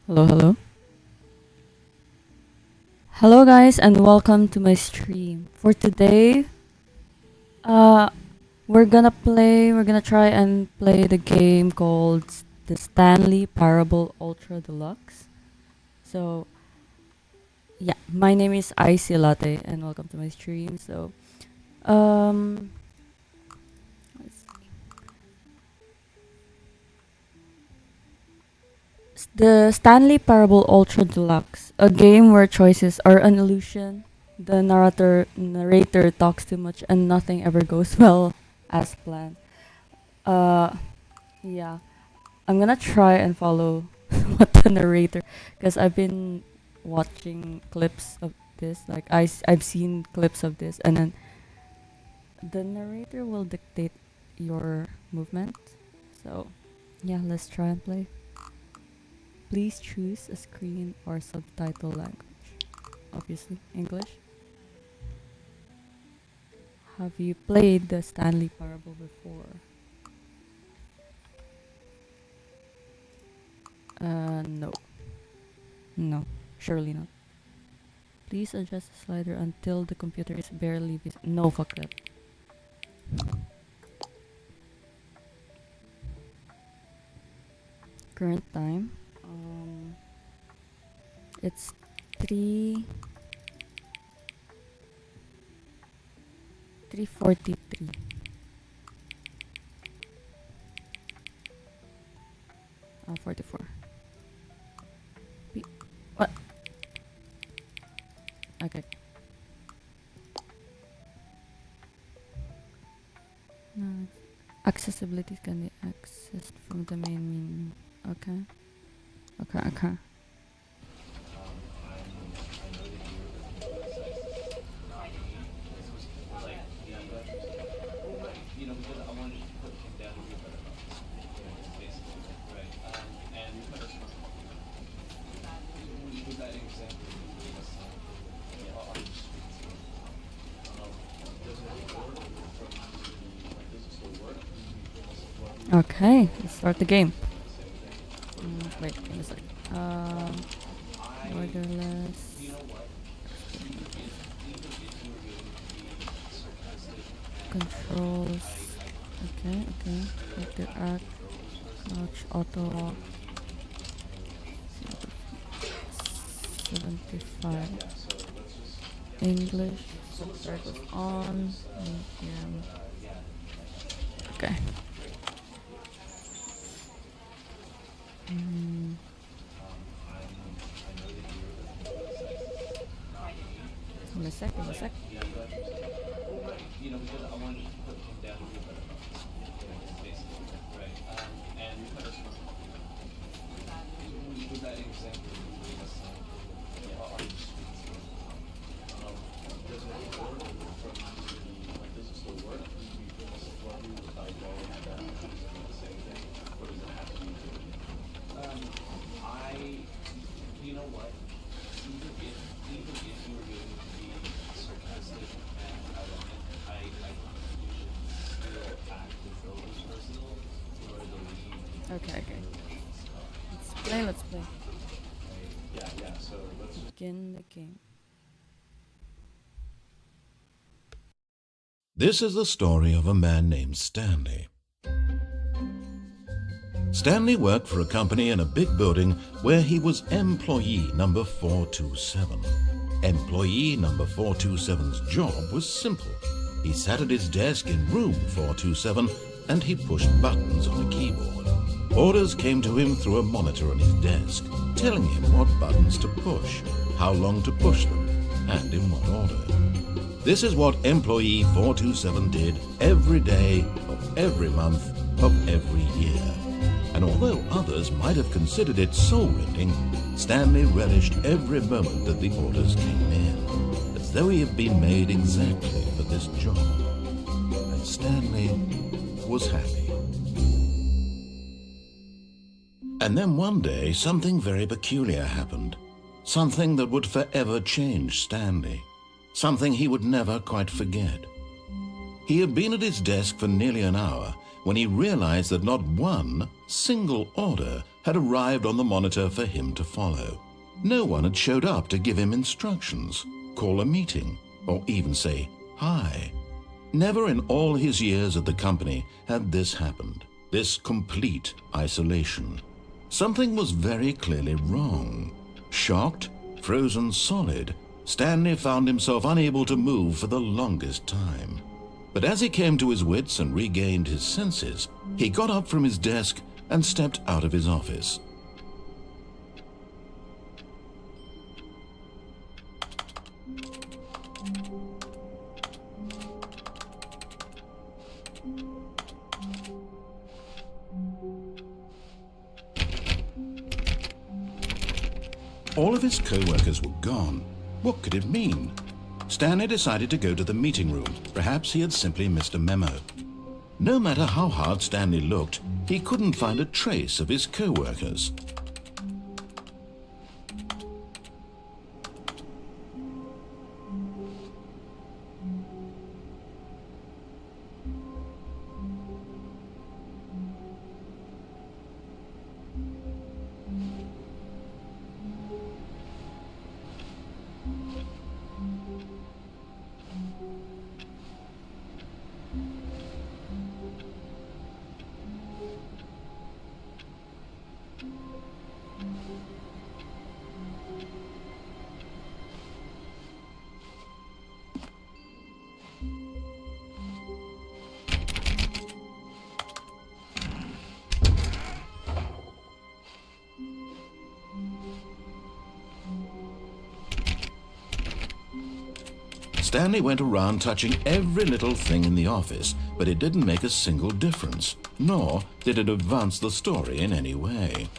Hello, hello. Hello guys and welcome to my stream. For today, uh we're gonna try and play the game called the Stanley Parable Ultra Deluxe. So, yeah, my name is Icy Latte and welcome to my stream. Um let's see. The Stanley Parable Ultra Deluxe, a game where choices are an illusion. The narrator talks too much and nothing ever goes well as planned. Uh, yeah, I'm gonna try and follow what the narrator, because I've been watching clips of this. Like I've seen clips of this, and then the narrator will dictate your movement. So, yeah, let's try and play. Please choose a screen or subtitle language. Obviously, English. Have you played the Stanley Parable before? No. No, surely not. Please adjust the slider until the computer is barely visible. No, fuck that. Current time. It's 3:43. 44. What? Okay. No, accessibility can be accessed from the main menu. Okay. Okay. Okay, let's start the game. Wait, give me a sec. Borderless. Controls. Okay. Interact. Crouch. Auto lock. 75. English. Subtitles on. Medium. Okay. Give me a sec. Okay. Let's play. Begin the game. This is the story of a man named Stanley. Stanley worked for a company in a big building where he was employee number 427. Employee number 427's job was simple. He sat at his desk in room 427 and he pushed buttons on a keyboard. Orders came to him through a monitor on his desk, telling him what buttons to push, how long to push them, and in what order. This is what employee 427 did every day of every month of every year. And although others might have considered it soul-rending, Stanley relished every moment that the orders came in, as though he had been made exactly for this job. And Stanley was happy. And then one day, something very peculiar happened. Something that would forever change Stanley. Something he would never quite forget. He had been at his desk for nearly an hour when he realized that not one single order had arrived on the monitor for him to follow. No one had showed up to give him instructions, call a meeting, or even say hi. Never in all his years at the company had this happened, this complete isolation. Something was very clearly wrong. Shocked, frozen solid, Stanley found himself unable to move for the longest time. But as he came to his wits and regained his senses, he got up from his desk and stepped out of his office. All of his co-workers were gone. What could it mean? Stanley decided to go to the meeting room. Perhaps he had simply missed a memo. No matter how hard Stanley looked, he couldn't find a trace of his co-workers. Stanley went around touching every little thing in the office, but it didn't make a single difference, nor did it advance the story in any way.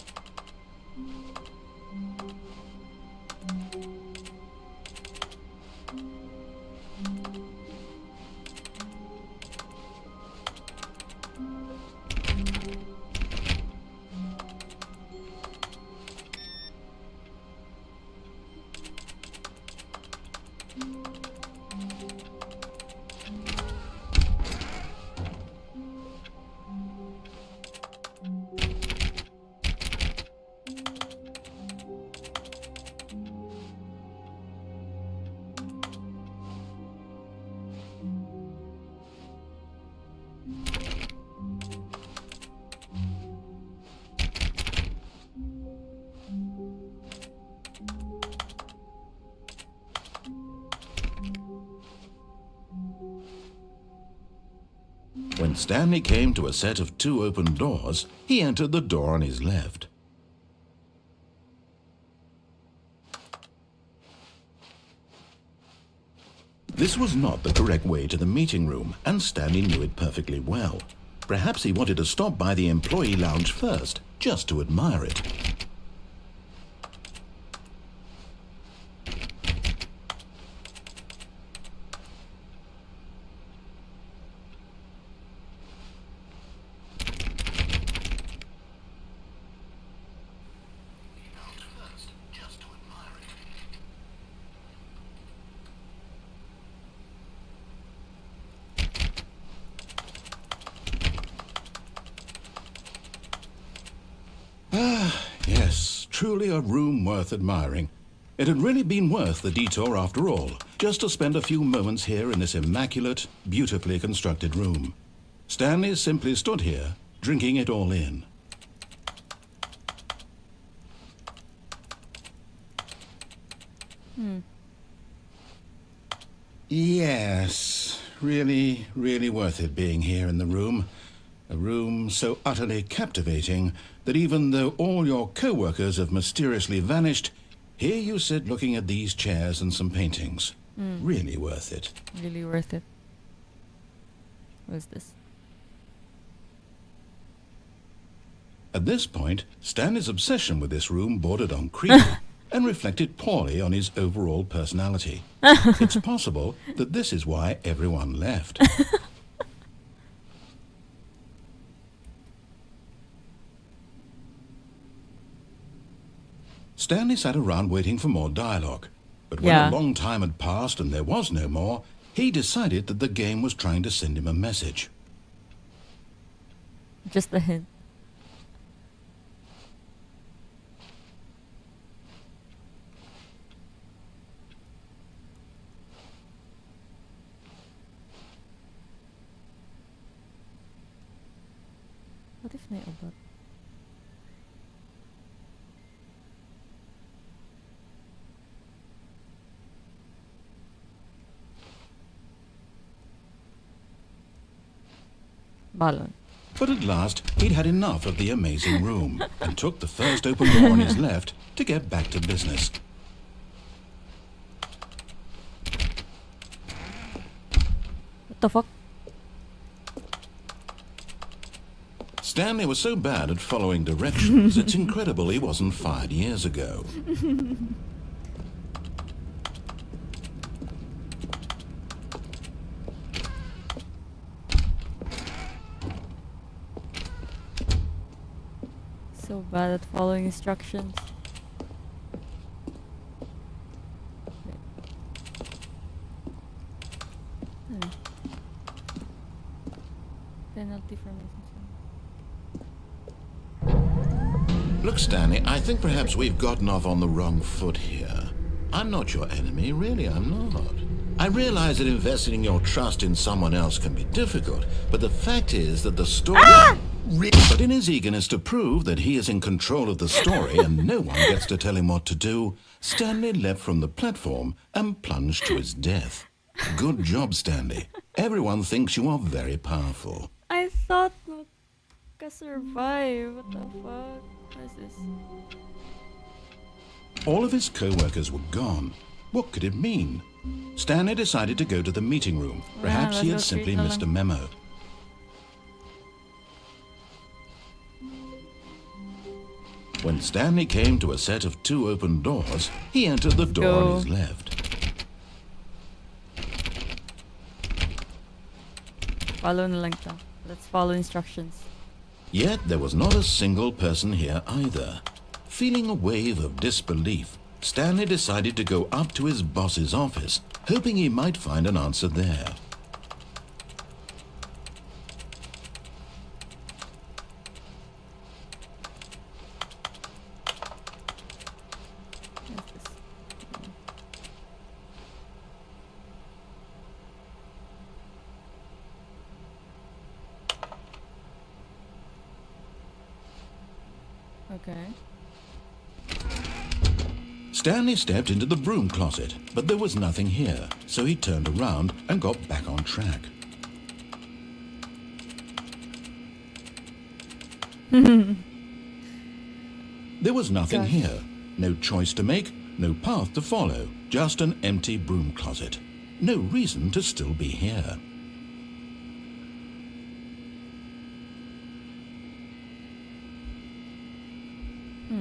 When Stanley came to a set of 2 open doors, he entered the door on his left. This was not the correct way to the meeting room, and Stanley knew it perfectly well. Perhaps he wanted to stop by the employee lounge first, just to admire it. Yes, truly a room worth admiring. It had really been worth the detour after all, just to spend a few moments here in this immaculate, beautifully constructed room. Stanley simply stood here, drinking it all in. Yes, really, really worth it being here in the room. A room so utterly captivating that even though all your co-workers have mysteriously vanished, here you sit looking at these chairs and some paintings. Really worth it. Really worth it. What is this? At this point, Stanley's obsession with this room bordered on creepy and reflected poorly on his overall personality. It's possible that this is why everyone left. Stanley sat around waiting for more dialogue, but when Yeah. a long time had passed and there was no more, he decided that the game was trying to send him a message. Just a hint. na ubat. Balon. But at last, he'd had enough of the amazing room and took the first open door on his left to get back to business. What the fuck? Stanley was so bad at following directions, it's incredible he wasn't fired years ago. So bad at following instructions. Penalty for missing. Look, Stanley, I think perhaps we've gotten off on the wrong foot here. I'm not your enemy, really, I'm not. I realize that investing your trust in someone else can be difficult, but the fact is that the story... But in his eagerness to prove that he is in control of the story and no one gets to tell him what to do, Stanley leapt from the platform and plunged to his death. Good job, Stanley. Everyone thinks you are very powerful. I thought survive. What the fuck? What is this? All of his co-workers were gone. What could it mean? Stanley decided to go to the meeting room. Perhaps he had simply missed a memo. When Stanley came to a set of 2 open doors, he entered the door on his left. Follow na lang to. Let's follow instructions. Yet there was not a single person here either. Feeling a wave of disbelief, Stanley decided to go up to his boss's office, hoping he might find an answer there. What's this? Okay. Stanley stepped into the broom closet, but there was nothing here, so he turned around and got back on track. There was nothing here. No choice to make, no path to follow, just an empty broom closet. No reason to still be here.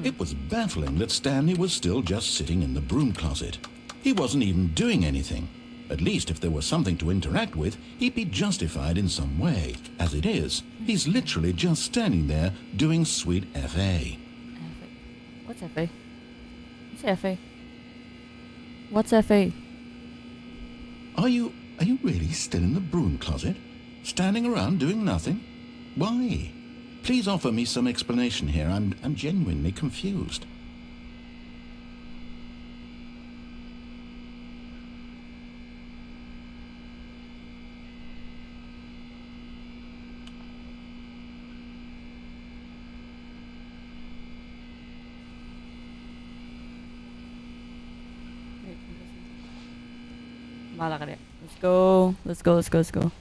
It was baffling that Stanley was still just sitting in the broom closet. He wasn't even doing anything. At least if there was something to interact with, he'd be justified in some way. As it is, he's literally just standing there doing sweet FA. What's FA? What's FA? What's FA? Are you really still in the broom closet? Standing around doing nothing? Why? Please offer me some explanation here. I'm genuinely confused. Wait, Bahala ka rin. Let's go. Let's go, let's go, let's go.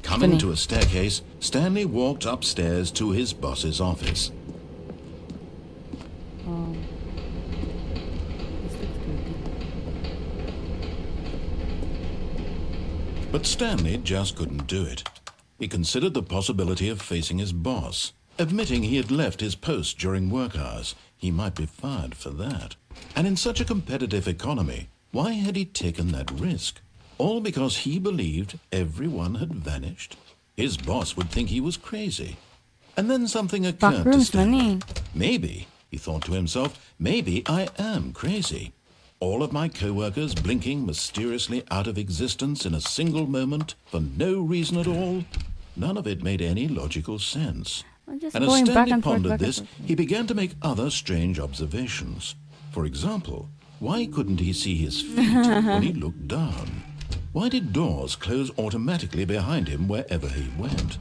Coming to a staircase, Stanley walked upstairs to his boss's office. This looks creepy. But Stanley just couldn't do it. He considered the possibility of facing his boss. Admitting he had left his post during work hours, he might be fired for that. And in such a competitive economy, why had he taken that risk? All because he believed everyone had vanished? His boss would think he was crazy. And then something occurred to Stanley. Maybe, he thought to himself, maybe I am crazy. All of my co-workers blinking mysteriously out of existence in a single moment for no reason at all. None of it made any logical sense. I'm just And as going back Stanley and forth, pondered back and this, forth. he began to make other strange observations. For example, why couldn't he see his feet when he looked down? Why did doors close automatically behind him wherever he went?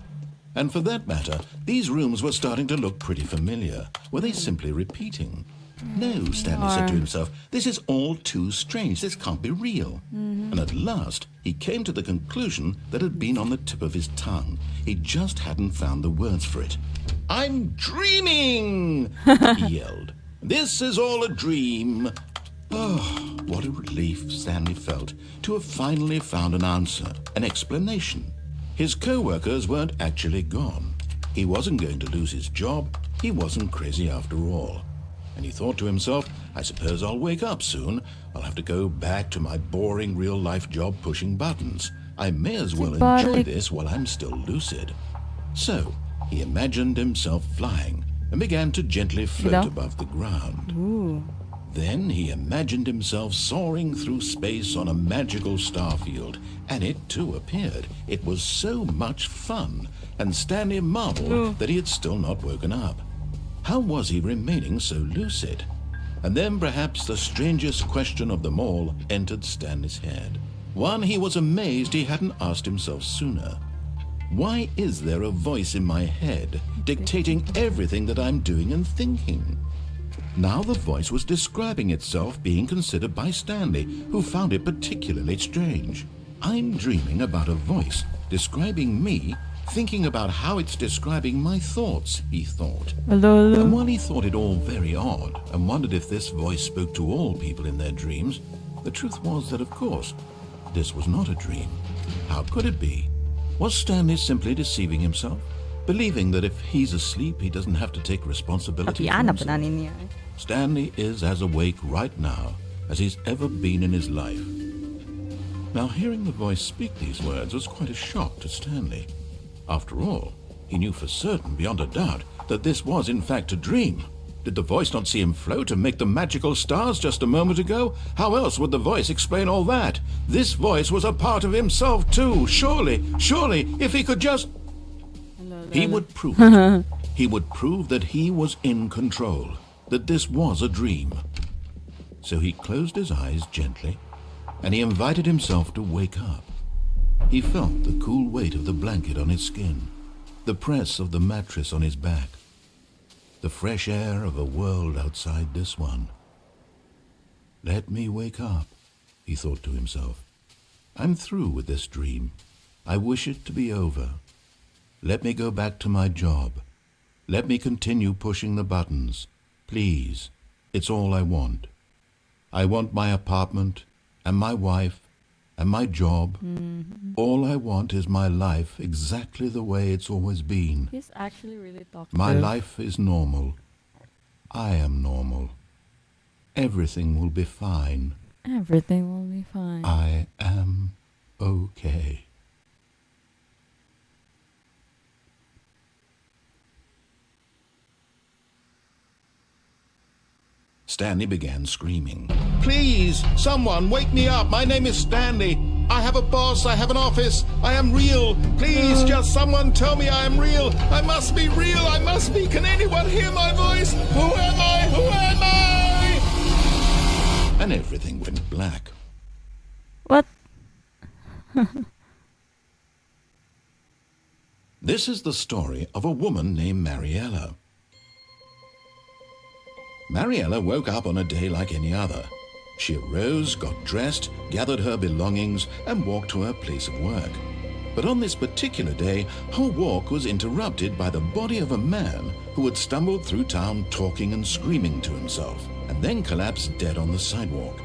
And for that matter, these rooms were starting to look pretty familiar. Were they simply repeating? No, Stanley said to himself, this is all too strange. This can't be real. And at last, he came to the conclusion that had been on the tip of his tongue. He just hadn't found the words for it. I'm dreaming, he yelled. This is all a dream. Oh, what a relief Stanley felt to have finally found an answer, an explanation. His co-workers weren't actually gone. He wasn't going to lose his job. He wasn't crazy after all. And he thought to himself, I suppose I'll wake up soon. I'll have to go back to my boring real-life job pushing buttons. I may as well enjoy this while I'm still lucid. So, he imagined himself flying and began to gently float above the ground. Ooh. Then he imagined himself soaring through space on a magical starfield, and it too appeared. It was so much fun, and Stanley marveled that he had still not woken up. How was he remaining so lucid? And then perhaps the strangest question of them all entered Stanley's head. One he was amazed he hadn't asked himself sooner. Why is there a voice in my head dictating everything that I'm doing and thinking? Now the voice was describing itself being considered by Stanley, who found it particularly strange. I'm dreaming about a voice describing me, thinking about how it's describing my thoughts, he thought. Hello. And while he thought it all very odd and wondered if this voice spoke to all people in their dreams, the truth was that, of course, this was not a dream. How could it be? Was Stanley simply deceiving himself, believing that if he's asleep, he doesn't have to take responsibility for himself? Stanley is as awake right now as he's ever been in his life. Now, hearing the voice speak these words was quite a shock to Stanley. After all, he knew for certain, beyond a doubt, that this was in fact a dream. Did the voice not see him float and make the magical stars just a moment ago? How else would the voice explain all that? This voice was a part of himself too. Surely, if he could just... He would prove it. He would prove that he was in control, that this was a dream. So he closed his eyes gently, and he invited himself to wake up. He felt the cool weight of the blanket on his skin, the press of the mattress on his back, the fresh air of a world outside this one. Let me wake up, he thought to himself. I'm through with this dream. I wish it to be over. Let me go back to my job. Let me continue pushing the buttons. Please, it's all I want. I want my apartment and my wife and my job. All I want is my life exactly the way it's always been. He's actually really talkative. My life is normal. I am normal. Everything will be fine. Everything will be fine. I am okay. Stanley began screaming. Please, someone, wake me up. My name is Stanley. I have a boss. I have an office. I am real. Please, just someone tell me I am real. I must be real. I must be. Can anyone hear my voice? Who am I? Who am I? And everything went black. What? This is the story of a woman named Mariella. Mariella woke up on a day like any other. She arose, got dressed, gathered her belongings, and walked to her place of work. But on this particular day, her walk was interrupted by the body of a man who had stumbled through town talking and screaming to himself, and then collapsed dead on the sidewalk.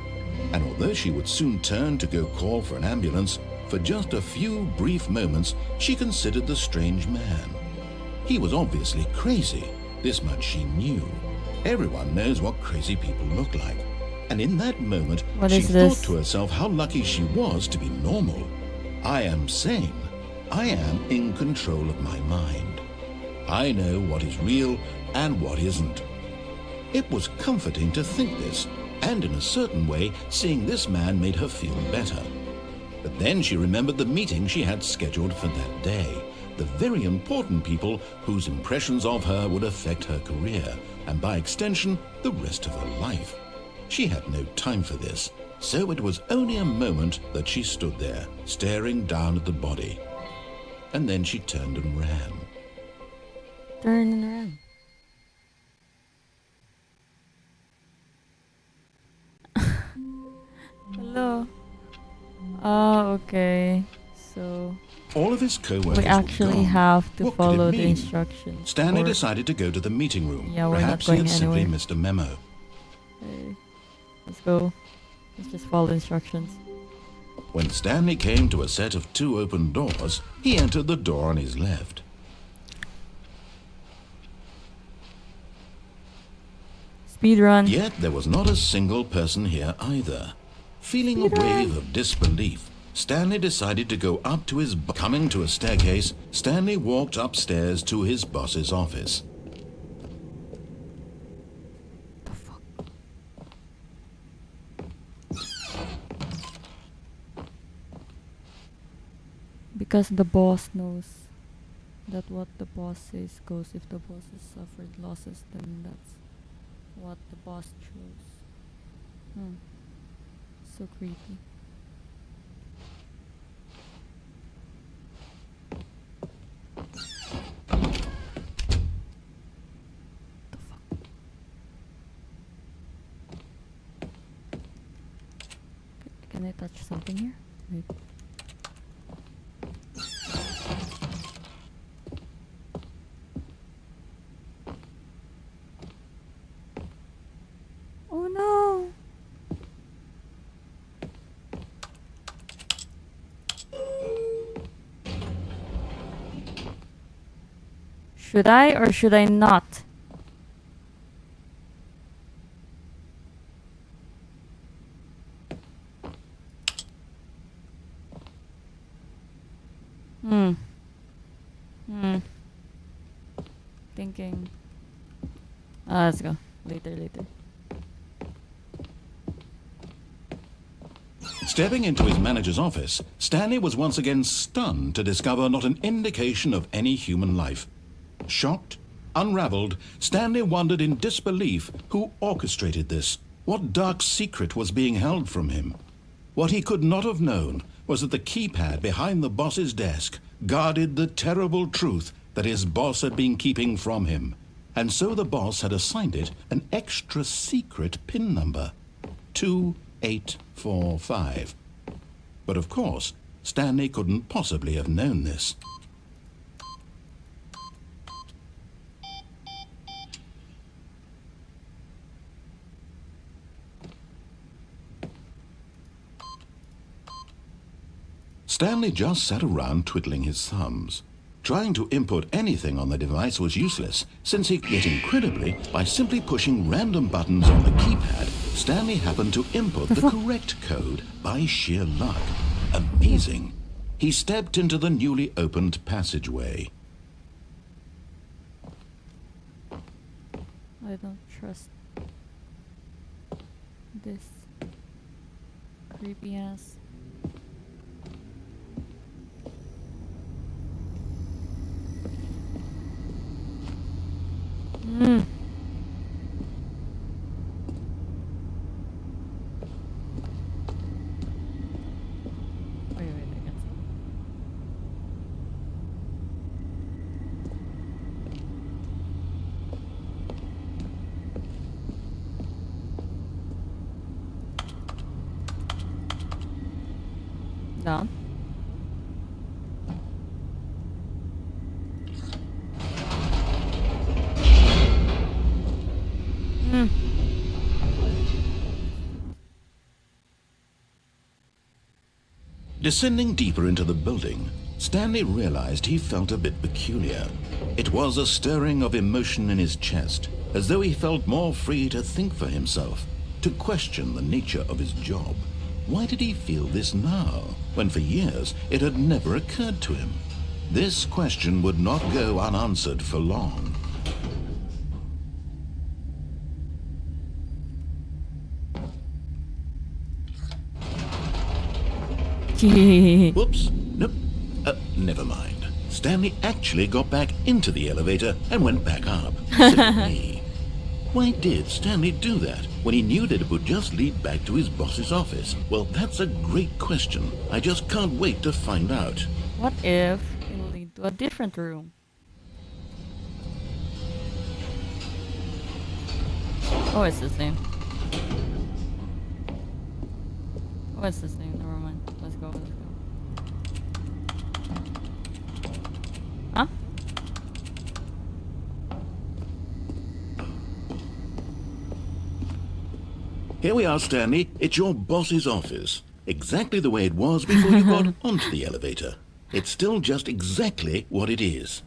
And although she would soon turn to go call for an ambulance, for just a few brief moments, she considered the strange man. He was obviously crazy. This much she knew. Everyone knows what crazy people look like. And in that moment, she thought to herself how lucky she was to be normal. I am sane. I am in control of my mind. I know what is real and what isn't. It was comforting to think this, and in a certain way, seeing this man made her feel better. But then she remembered the meeting she had scheduled for that day, the very important people whose impressions of her would affect her career, and by extension, the rest of her life. She had no time for this, so it was only a moment that she stood there, staring down at the body. And then she turned and ran. turning around. Hello. Oh, okay. So All of his co-workers we were actually gone. have to What could it follow the mean? instructions. Stanley or- decided to go to the meeting room. Yeah, we're not Perhaps he going had simply anywhere. missed a memo. Okay, let's go. Let's just follow instructions. When Stanley came to a set of 2 open doors, he entered the door on his left. Speed run. Yet there was not a single person here either. Feeling a wave of disbelief, Stanley decided to go up to his coming to a staircase, Stanley walked upstairs to his boss's office. The fuck? Because the boss knows that what the boss says goes. If the boss has suffered losses, then that's what the boss chose. So creepy. The fuck? Can I touch something here? Wait. Oh no! Should I or should I not? Thinking. Let's go. Later. Stepping into his manager's office, Stanley was once again stunned to discover not an indication of any human life. Shocked, unraveled, Stanley wondered in disbelief who orchestrated this, what dark secret was being held from him. What he could not have known was that the keypad behind the boss's desk guarded the terrible truth that his boss had been keeping from him. And so the boss had assigned it an extra secret PIN number, 2845. But of course, Stanley couldn't possibly have known this. Stanley just sat around twiddling his thumbs. Trying to input anything on the device was useless, since yet incredibly, by simply pushing random buttons on the keypad, Stanley happened to input the correct code by sheer luck. Amazing. He stepped into the newly opened passageway. I don't trust this creepy ass. Wait, I got some. Down. Descending deeper into the building, Stanley realized he felt a bit peculiar. It was a stirring of emotion in his chest, as though he felt more free to think for himself, to question the nature of his job. Why did he feel this now, when for years it had never occurred to him? This question would not go unanswered for long. Whoops. Nope. Never mind. Stanley actually got back into the elevator and went back up. Silly me. Why did Stanley do that when he knew that it would just lead back to his boss's office? Well, that's a great question. I just can't wait to find out. What if it'll lead to a different room? Oh, it's the same. Oh, it's the same. Never mind. Let's go. Let's go. Huh? Here we are, Stanley. It's your boss's office. Exactly the way it was before you got onto the elevator. It's still just exactly what it is.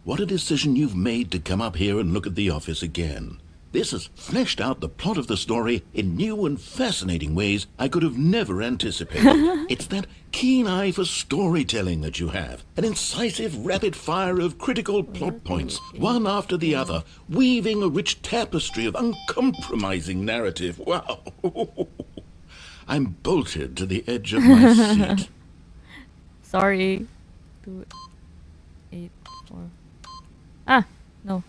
What a decision you've made to come up here and look at the office again. This has fleshed out the plot of the story in new and fascinating ways I could have never anticipated. It's that keen eye for storytelling that you have. An incisive rapid fire of critical plot points, one after the other, weaving a rich tapestry of uncompromising narrative. Wow. I'm bolted to the edge of my seat. Sorry. 2, 8, 4. Ah, no.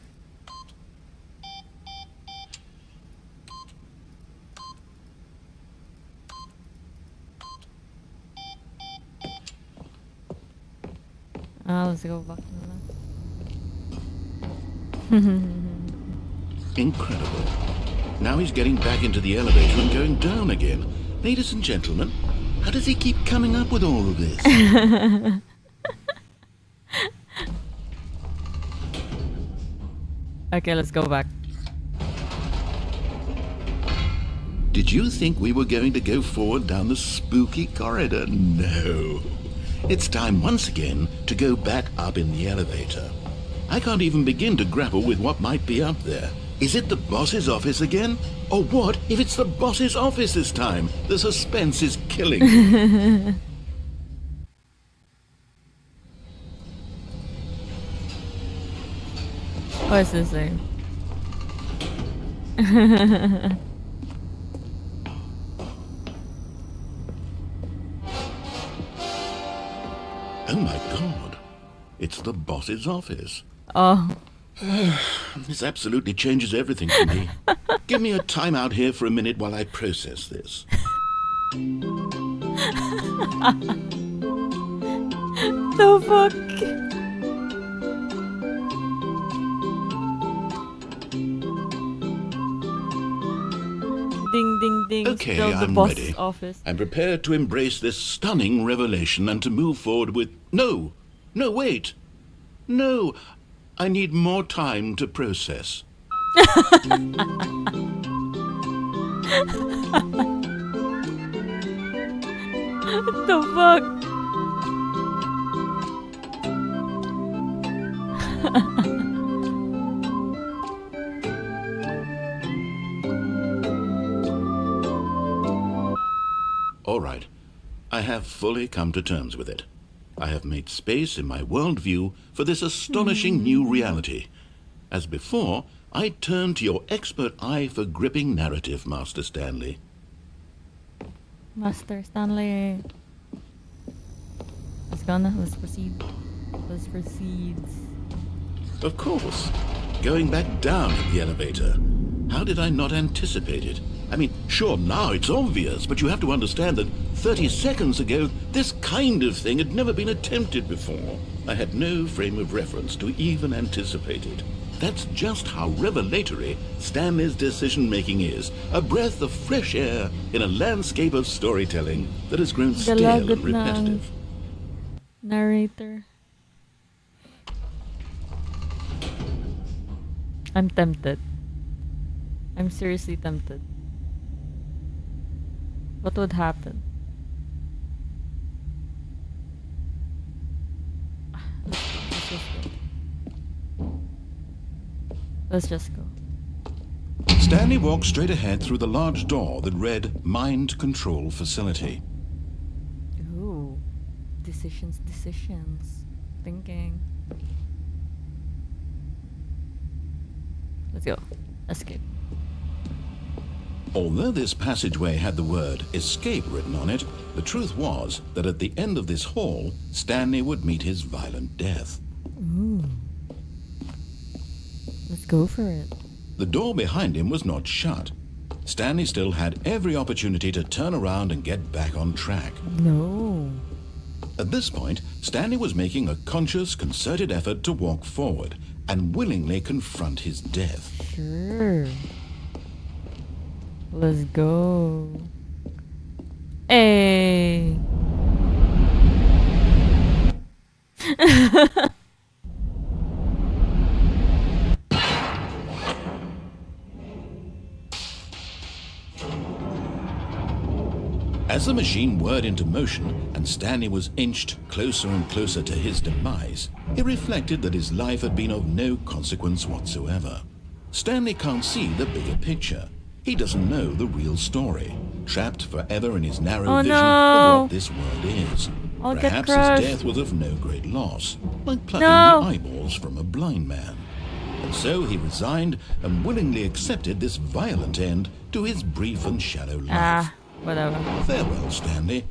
Let's go back to the left. Incredible. Now he's getting back into the elevator and going down again. Ladies and gentlemen, how does he keep coming up with all of this? Okay, let's go back. Did you think we were going to go forward down the spooky corridor? No. It's time once again to go back up in the elevator. I can't even begin to grapple with what might be up there. Is it the boss's office again? Or what if it's the boss's office this time? The suspense is killing me. Oh, it's the same. Oh my god. It's the boss's office. Oh. This absolutely changes everything for me. Give me a time out here for a minute while I process this. The fuck? Ding ding ding. Okay, Still the I'm boss's ready. office. I'm prepared to embrace this stunning revelation and to move forward with... No, wait. No, I need more time to process. What the fuck? All right, I have fully come to terms with it. I have made space in my worldview for this astonishing new reality. As before, I turn to your expert eye for gripping narrative, Master Stanley. Master Stanley. Let's proceed. Let's proceed. Of course. Going back down in the elevator. How did I not anticipate it? I mean, sure, now it's obvious, but you have to understand that 30 seconds ago, this kind of thing had never been attempted before. I had no frame of reference to even anticipate it. That's just how revelatory Stanley's decision-making is. A breath of fresh air in a landscape of storytelling that has grown stale and repetitive. Narrator. I'm tempted. I'm seriously tempted. What would happen? Let's just go. Stanley walked straight ahead through the large door that read Mind Control Facility. Ooh. Decisions. Thinking. Let's go. Escape. Although this passageway had the word escape written on it, the truth was that at the end of this hall, Stanley would meet his violent death. Ooh. Let's go for it. The door behind him was not shut. Stanley still had every opportunity to turn around and get back on track. No. At this point, Stanley was making a conscious, concerted effort to walk forward and willingly confront his death. Sure. Let's go. Hey. As the machine whirred into motion and Stanley was inched closer and closer to his demise, he reflected that his life had been of no consequence whatsoever. Stanley can't see the bigger picture. He doesn't know the real story, trapped forever in his narrow vision of what this world is. I'll Perhaps get crushed. his death was of no great loss, like plucking No. the eyeballs from a blind man. And so he resigned and willingly accepted this violent end to his brief and shallow life. Whatever. Farewell, Stanley.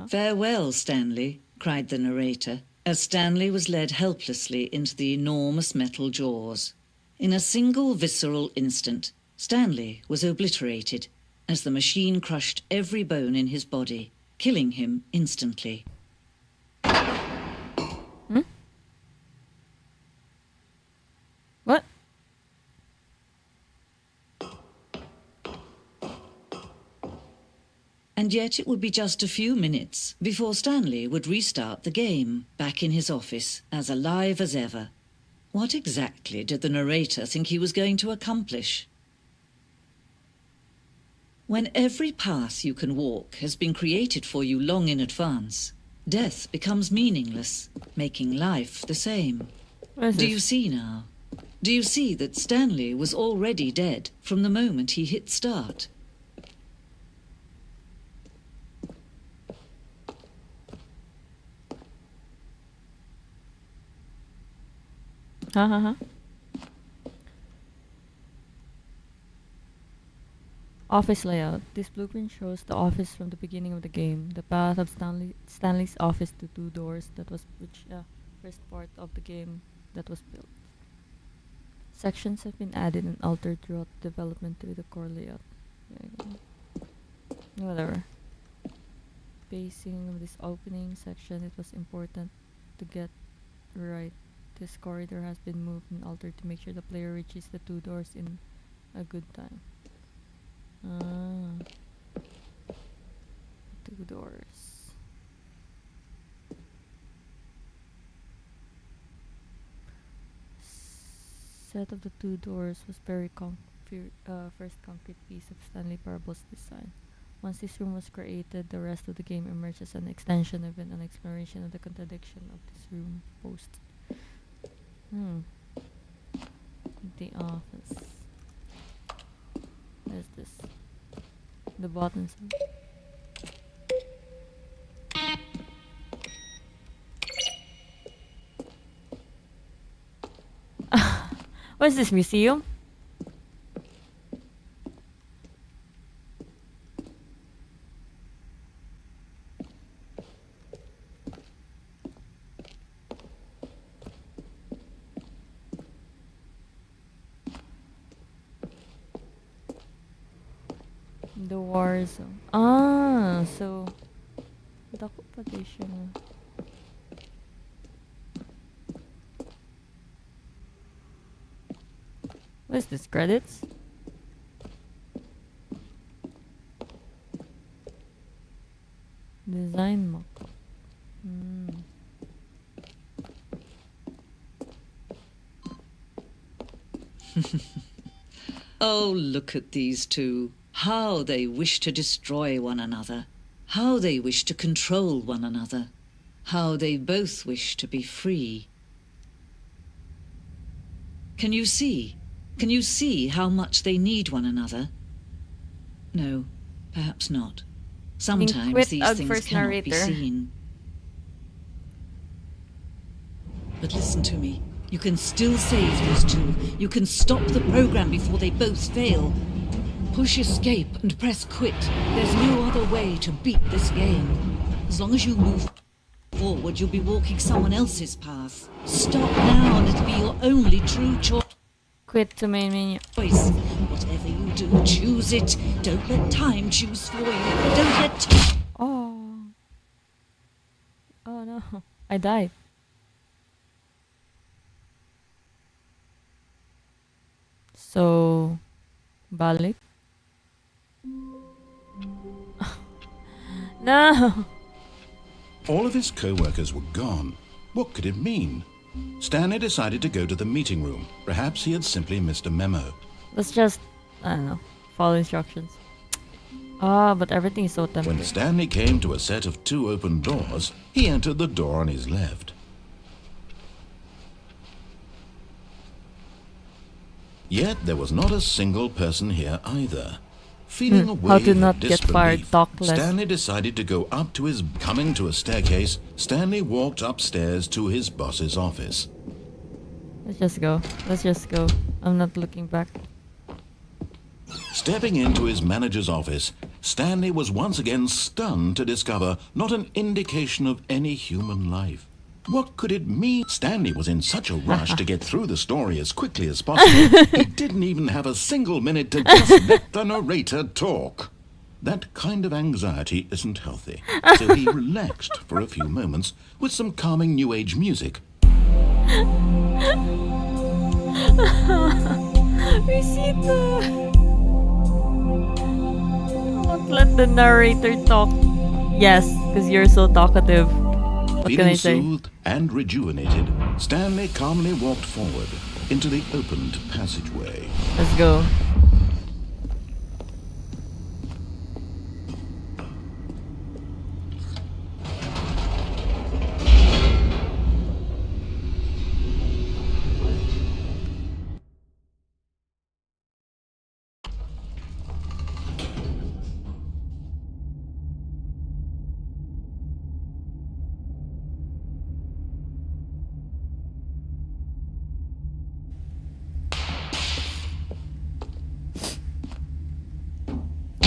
Farewell, Stanley, cried the narrator, as Stanley was led helplessly into the enormous metal jaws. In a single visceral instant, Stanley was obliterated as the machine crushed every bone in his body, killing him instantly. What? And yet it would be just a few minutes before Stanley would restart the game, back in his office, as alive as ever. What exactly did the narrator think he was going to accomplish? When every path you can walk has been created for you long in advance, death becomes meaningless, making life the same. What is Do this? you see now? Do you see that Stanley was already dead from the moment he hit start? Office layout. This blueprint shows the office from the beginning of the game. The path of Stanley's office to two doors that was first part of the game that was built. Sections have been added and altered throughout development to the core layout. Whatever. Spacing of this opening section, it was important to get right. This corridor has been moved and altered to make sure the player reaches the two doors in a good time. Two doors. Set of the two doors was very first concrete piece of Stanley Parable's design. Once this room was created, the rest of the game emerged as an extension of an exploration of the contradiction of this room post. The office. Where's this? The button. What is this, museum? The war zone. So dako pa di siya. What is this, credits? Design mock-up. Oh, look at these two. How they wish to destroy one another. How they wish to control one another. How they both wish to be free. Can you see? Can you see how much they need one another? No, perhaps not. Sometimes quit these ang things first cannot be narrator. seen. But listen to me. You can still save these two. You can stop the program before they both fail. Push escape and press quit. There's no other way to beat this game. As long as you move forward, you'll be walking someone else's path. Stop now and it'll be your only true choice. Quit to main menu. Whatever you do, choose it. Don't let time choose for you. Don't let time... Oh no. I died. So, balik? No! All of his co-workers were gone. What could it mean? Stanley decided to go to the meeting room. Perhaps he had simply missed a memo. Let's just, I don't know, follow instructions. Ah, but everything is so tempting. When Stanley came to a set of 2 open doors, he entered the door on his left. Yet there was not a single person here either. Feeling a How wave to of not get fired, disbelief, talk less. Stanley decided to go up to his... Coming to a staircase, Stanley walked upstairs to his boss's office. Let's just go. Let's just go. I'm not looking back. Stepping into his manager's office, Stanley was once again stunned to discover not an indication of any human life. What could it mean? Stanley was in such a rush to get through the story as quickly as possible, he didn't even have a single minute to just let the narrator talk. That kind of anxiety isn't healthy, so he relaxed for a few moments with some calming New Age music. Risita! Don't let the narrator talk. Yes, because you're so talkative. What can I Feeling say? soothed and rejuvenated, Stanley calmly walked forward into the opened passageway. Let's go.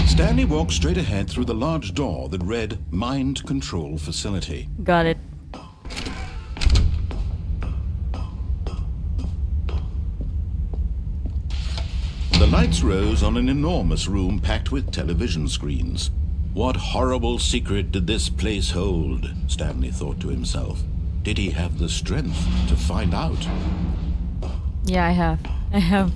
Stanley walked straight ahead through the large door that read Mind Control Facility. Got it. The lights rose on an enormous room packed with television screens. What horrible secret did this place hold? Stanley thought to himself. Did he have the strength to find out? Yeah, I have. I have.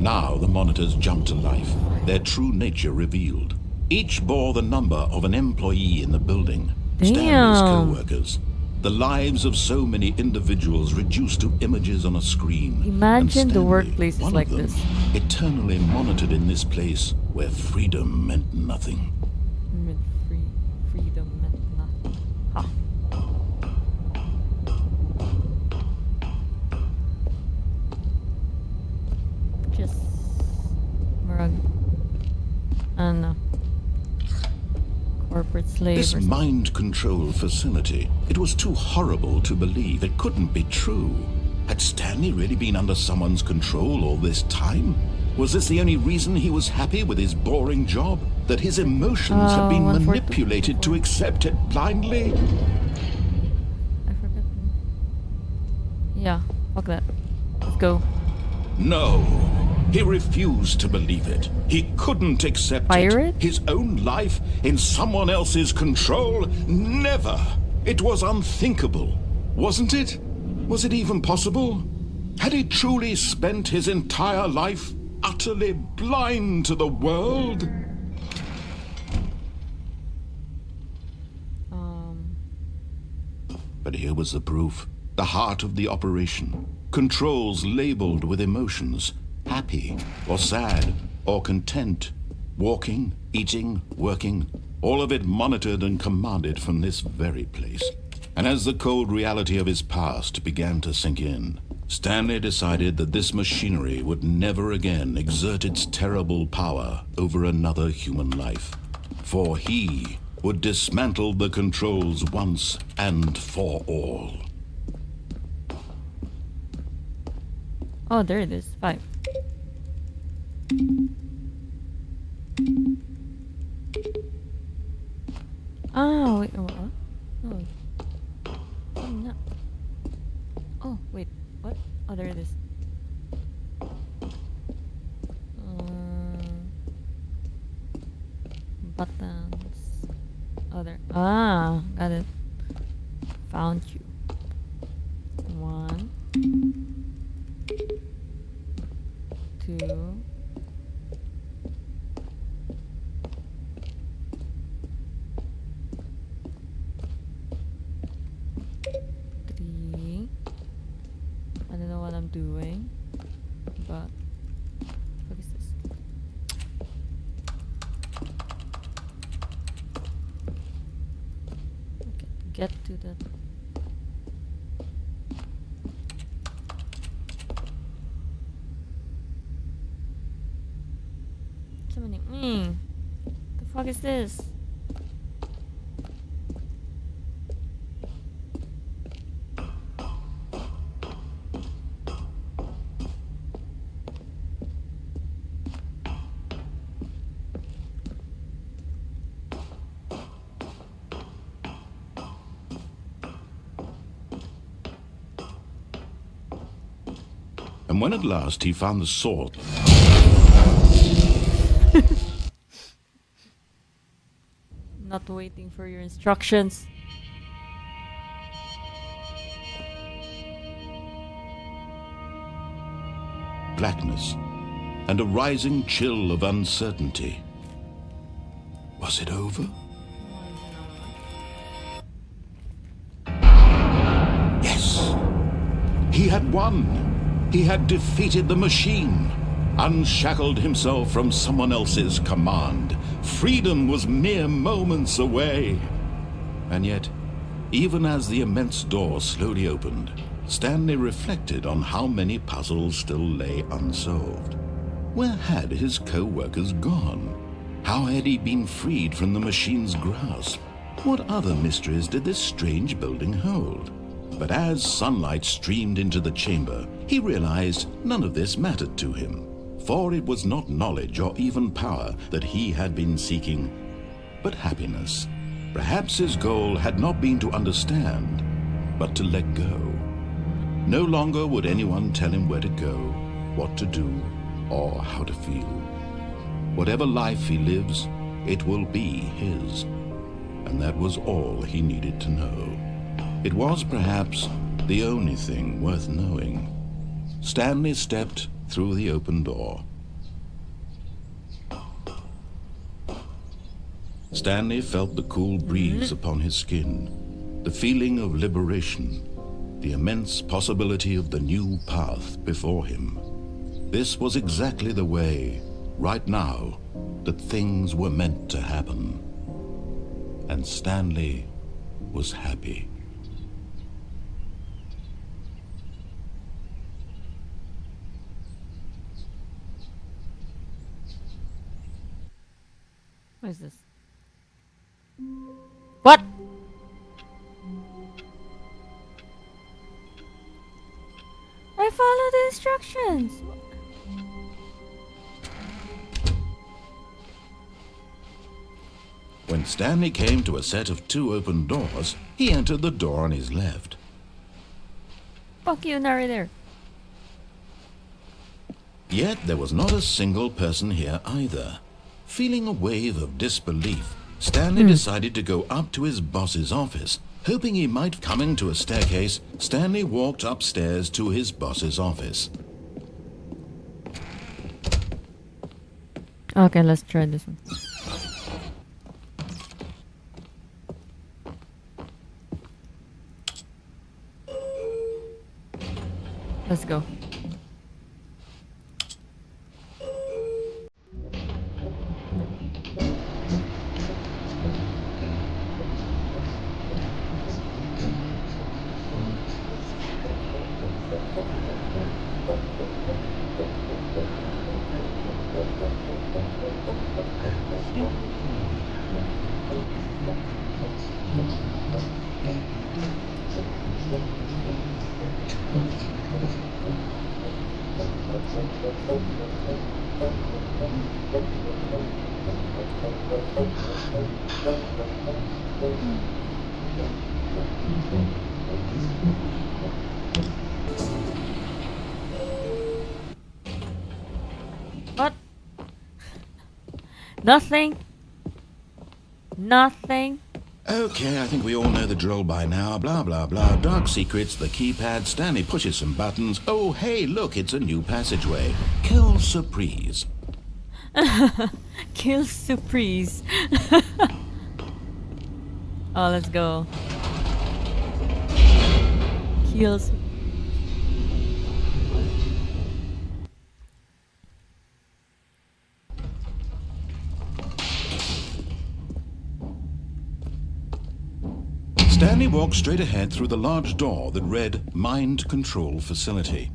Now the monitors jumped to life, their true nature revealed. Each bore the number of an employee in the building. Stanley's Damn. co-workers. The lives of so many individuals reduced to images on a screen. Imagine And the Stanley, workplace is one like of them, this. eternally monitored in this place where freedom meant nothing. Freedom meant nothing. Ha. Just Murag. I don't know. Corporate slave. This or something. mind control facility, it was too horrible to believe. It couldn't be true. Had Stanley really been under someone's control all this time? Was this the only reason he was happy with his boring job? That his emotions had been 142. manipulated to accept it blindly? I forgot. Yeah, fuck that. Let's go. No. He refused to believe it. He couldn't accept Pirate? it. His own life in someone else's control? Never. It was unthinkable. Wasn't it? Was it even possible? Had he truly spent his entire life utterly blind to the world? But here was the proof. The heart of the operation. Controls labeled with emotions. Happy, or sad, or content. Walking, eating, working. All of it monitored and commanded from this very place. And as the cold reality of his past began to sink in, Stanley decided that this machinery would never again exert its terrible power over another human life. For he would dismantle the controls once and for all. Oh, there it is. 5. Oh, wait. What? Oh. Oh, no. Oh, wait. What? Oh, there it is. Buttons. Oh, there. Ah, got it. Found you. 2. I don't know what I'm doing, but what is this? Okay, get to the. Somebody, the fuck is this? And when at last he found the sword, Not waiting for your instructions. blackness, and a rising chill of uncertainty. Was it over? Yes! He had won! He had defeated the machine, unshackled himself from someone else's command. Freedom was mere moments away. And yet, even as the immense door slowly opened, Stanley reflected on how many puzzles still lay unsolved. Where had his co-workers gone? How had he been freed from the machine's grasp? What other mysteries did this strange building hold? But as sunlight streamed into the chamber, he realized none of this mattered to him, for it was not knowledge or even power that he had been seeking, but happiness. Perhaps his goal had not been to understand, but to let go. No longer would anyone tell him where to go, what to do, or how to feel. Whatever life he lives, it will be his. And that was all he needed to know. It was perhaps the only thing worth knowing. Stanley stepped through the open door. Stanley felt the cool breeze upon his skin, the feeling of liberation, the immense possibility of the new path before him. This was exactly the way, right now, that things were meant to happen. And Stanley was happy. What is this? What? I follow the instructions. When Stanley came to a set of 2 open doors, he entered the door on his left. Fuck you, narrator. Yet there was not a single person here either. Feeling a wave of disbelief, Stanley decided to go up to his boss's office. Hoping he might come into a staircase, Stanley walked upstairs to his boss's office. Okay, let's try this one. Let's go. What? Nothing. Nothing. Okay, I think we all know the drill by now. Blah, blah, blah. Dark secrets, the keypad. Stanley pushes some buttons. Oh, hey, look, it's a new passageway. Kill surprise. Kill surprise. Oh, let's go. Kills. Stanley walked straight ahead through the large door that read Mind Control Facility.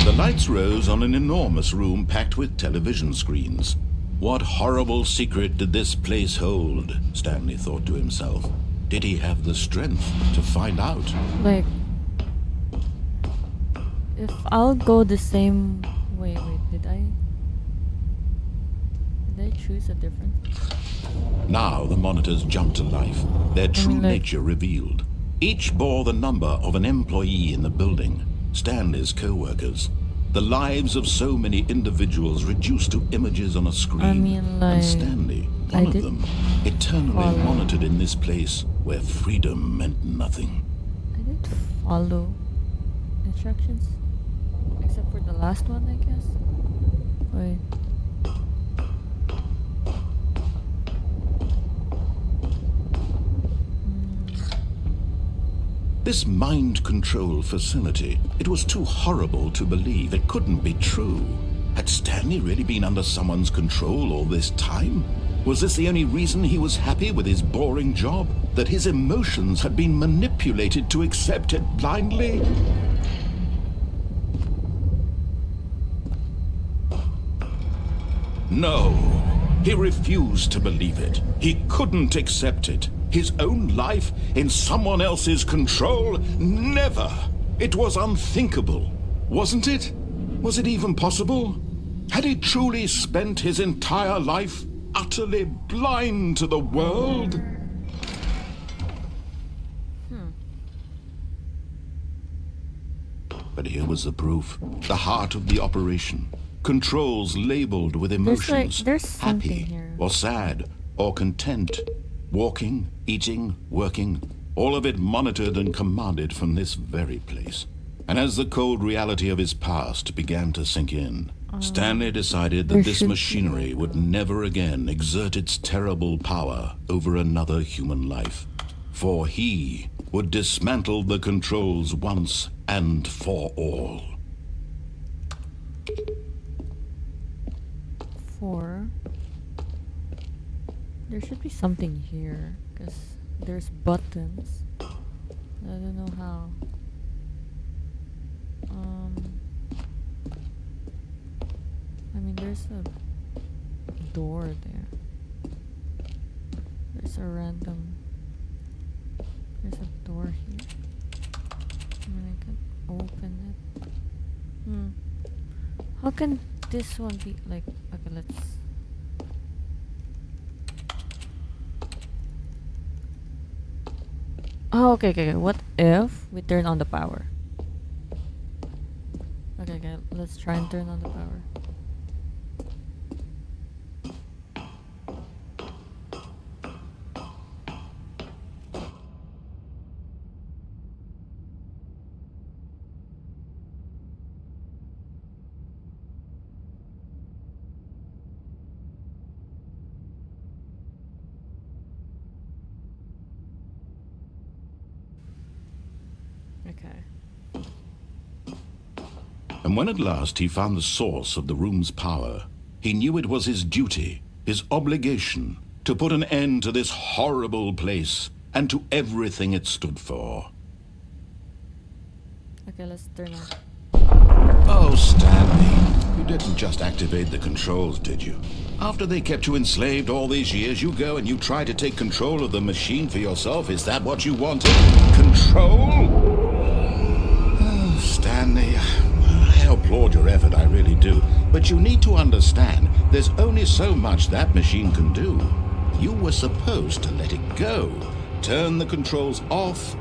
The lights rose on an enormous room packed with television screens. What horrible secret did this place hold? Stanley thought to himself. Did he have the strength to find out? Like, if I'll go the same. Wait, did I choose a different? Now the monitors jumped to life, their true nature revealed. Each bore the number of an employee in the building, Stanley's co-workers. The lives of so many individuals reduced to images on a screen. And Stanley, one of them, eternally monitored in this place where freedom meant nothing. I did follow instructions, except for the last one, I guess. Wait. This mind control facility, it was too horrible to believe. It couldn't be true. Had Stanley really been under someone's control all this time? Was this the only reason he was happy with his boring job? That his emotions had been manipulated to accept it blindly? No, he refused to believe it. He couldn't accept it. His own life in someone else's control? Never! It was unthinkable, wasn't it? Was it even possible? Had he truly spent his entire life utterly blind to the world? But here was the proof. The heart of the operation. Controls labeled with emotions. There's happy here. or sad or content. Walking, eating, working, all of it monitored and commanded from this very place. And as the cold reality of his past began to sink in, Stanley decided that this machinery would never again exert its terrible power over another human life. For he would dismantle the controls once and for all. 4. There should be something here, because there's buttons. I don't know how. I mean, there's a door there. There's a random. There's a door here. I mean, I can open it. How can this one be like? Okay, let's. Oh, okay. What if we turn on the power? Okay, let's try and turn on the power. Okay. And when at last he found the source of the room's power, he knew it was his duty, his obligation, to put an end to this horrible place and to everything it stood for. Okay, let's turn on. Oh, Stanley, you didn't just activate the controls, did you? After they kept you enslaved all these years, you go and you try to take control of the machine for yourself. Is that what you wanted? Control? Oh, Stanley, I applaud your effort, I really do. But you need to understand, there's only so much that machine can do. You were supposed to let it go, turn the controls off,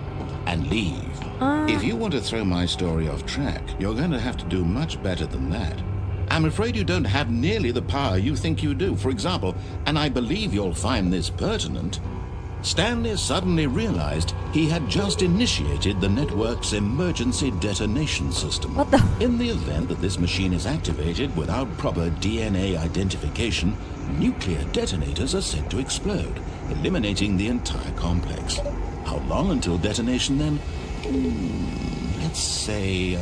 and leave. If you want to throw my story off track, you're going to have to do much better than that. I'm afraid you don't have nearly the power you think you do. For example, and I believe you'll find this pertinent, Stanley suddenly realized he had just initiated the network's emergency detonation system. What the? In the event that this machine is activated without proper DNA identification, nuclear detonators are said to explode, eliminating the entire complex. How long until detonation then? Let's say,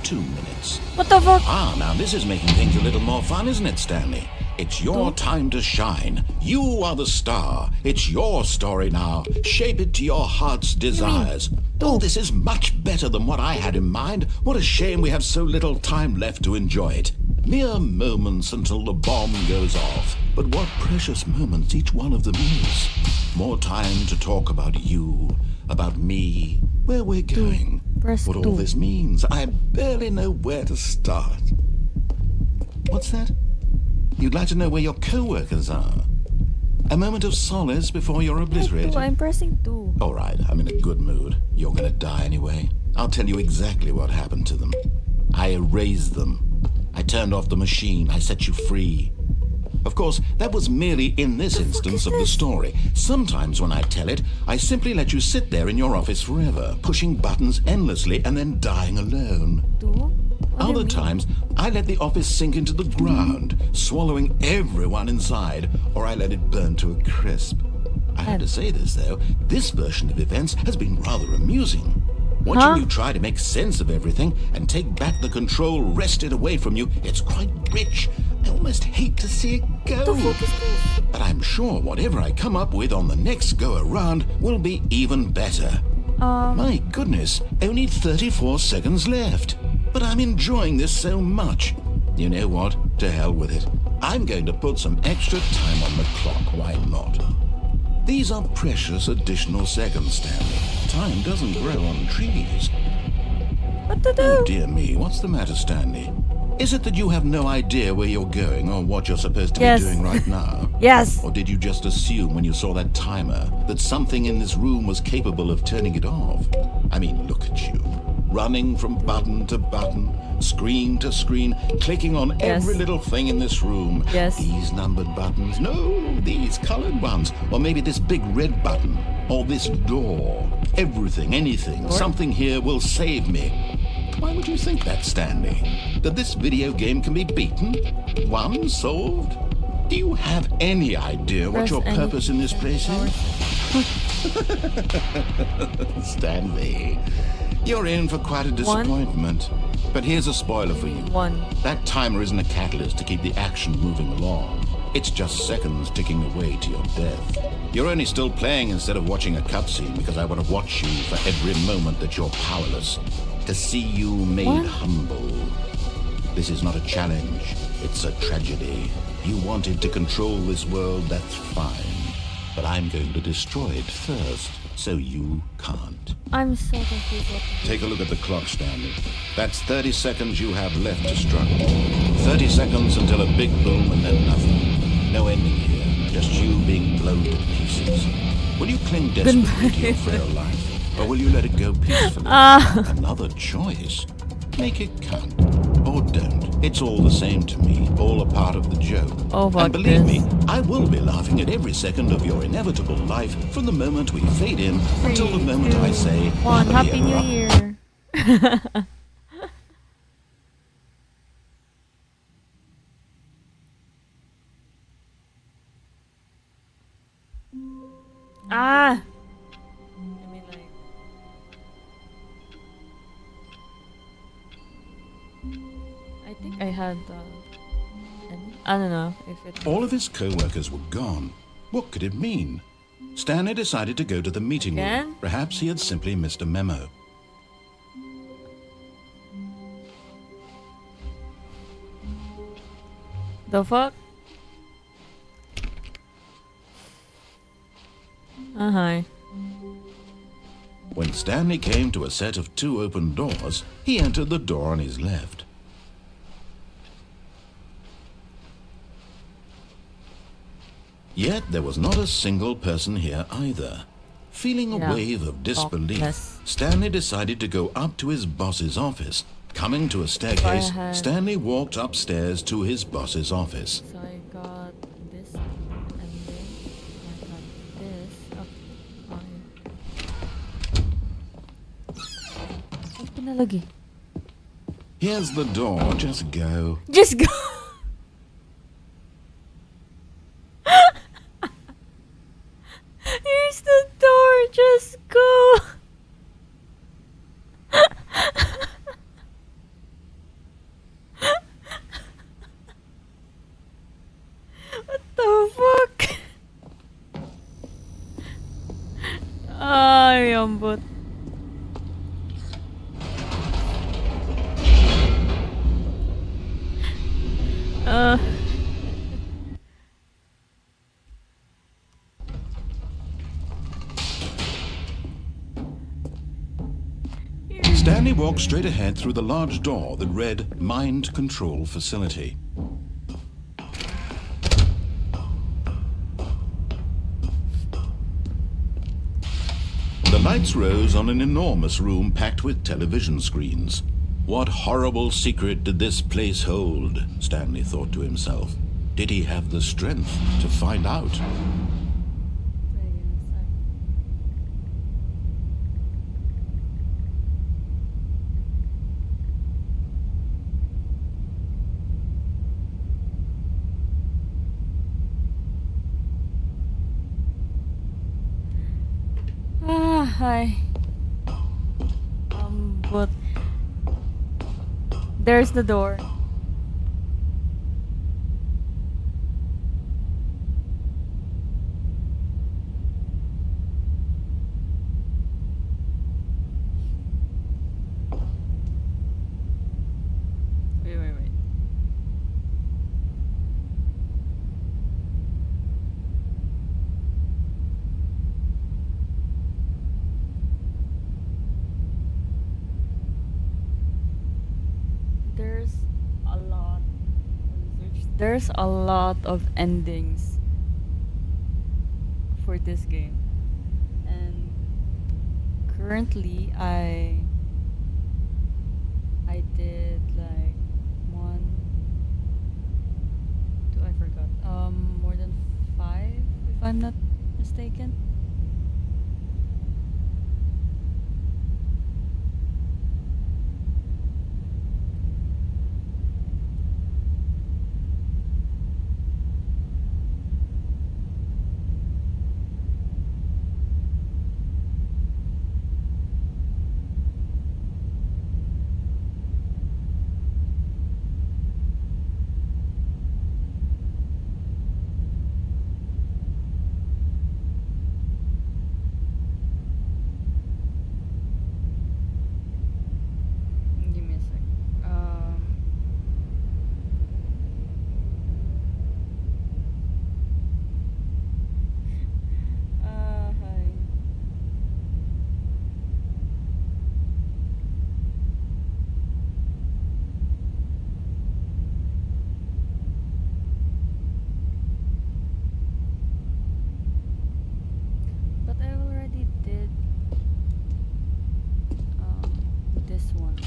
2 minutes. What the fuck? Ah, now this is making things a little more fun, isn't it, Stanley? It's your time to shine. You are the star. It's your story now. Shape it to your heart's desires. Oh, this is much better than what I had in mind. What a shame we have so little time left to enjoy it. Mere moments until the bomb goes off. But what precious moments each one of them is. More time to talk about you, about me, where we're going, Press what all 2. this means. I barely know where to start. What's that? You'd like to know where your co-workers are? A moment of solace before you're obliterated. 2. I'm pressing 2. All right, I'm in a good mood. You're gonna die anyway. I'll tell you exactly what happened to them. I erased them. I turned off the machine. I set you free. Of course, that was merely in this instance of the story. Sometimes when I tell it, I simply let you sit there in your office forever, pushing buttons endlessly and then dying alone. 2? What do you Other mean? times, I let the office sink into the ground, swallowing everyone inside, or I let it burn to a crisp. I have to say this, though, this version of events has been rather amusing. Watching you try to make sense of everything and take back the control wrested away from you, it's quite rich. I almost hate to see it go. The fuck is this? But I'm sure whatever I come up with on the next go-around will be even better. My goodness, only 34 seconds left. But I'm enjoying this so much. You know what? To hell with it. I'm going to put some extra time on the clock. Why not? These are precious additional seconds, Stanley. Time doesn't grow on trees. What to do? Oh, dear me. What's the matter, Stanley? Is it that you have no idea where you're going or what you're supposed to Yes. be doing right now? Yes. Or did you just assume when you saw that timer that something in this room was capable of turning it off? I mean, look at you. Running from button to button, screen to screen, clicking on Yes. every little thing in this room. Yes. These numbered buttons. No, these colored ones. Or maybe this big red button. Or this door. Everything, anything, something here will save me. Why would you think that, Stanley? That this video game can be beaten? Won? Solved? Do you have any idea what Press your any purpose in this place is? Stanley, you're in for quite a disappointment. But here's a spoiler for you. 1. That timer isn't a catalyst to keep the action moving along. It's just seconds ticking away to your death. You're only still playing instead of watching a cutscene because I want to watch you for every moment that you're powerless. To see you made What? humble. This is not a challenge. It's a tragedy. You wanted to control this world, that's fine. But I'm going to destroy it first, so you can't. I'm so confused. What to do. Take a look at the clock, Stanley. That's 30 seconds you have left to struggle. 30 seconds until a big boom and then nothing. No ending here, just you being blown to pieces. Will you cling desperately to your frail life? Or will you let it go peacefully? Another choice. Make it count. Or don't. It's all the same to me. All a part of the joke. Oh, fuck and believe this. me, I will be laughing at every second of your inevitable life from the moment we fade in until the moment I say, 1. Happy New "Adieu." Year. Ah. I mean, like. I think I had. I don't know if it. All of his co-workers were gone. What could it mean? Stanley decided to go to the meeting Again? room. Perhaps he had simply missed a memo. The fuck? Hi. When Stanley came to a set of 2 open doors, he entered the door on his left. Yet there was not a single person here either. Feeling a Yeah. wave of disbelief, Yes. Stanley decided to go up to his boss's office Coming to a staircase, had- Stanley walked upstairs to his boss's office. So I got this and then I got this up on. Ang pinalagi? Here's the door, just go. Just go! Here's the door, just go! What the fuck? Ay, ambot. Uh, Stanley walked straight ahead through the large door that read Mind Control Facility. The lights rose on an enormous room packed with television screens. What horrible secret did this place hold? Stanley thought to himself. Did he have the strength to find out? Hi. But there's the door. Wait. There's a lot. There's a lot of endings for this game, and currently I did like one, two. I forgot. More than 5, if I'm not mistaken. Give me a sec. Hi. But I already did this one.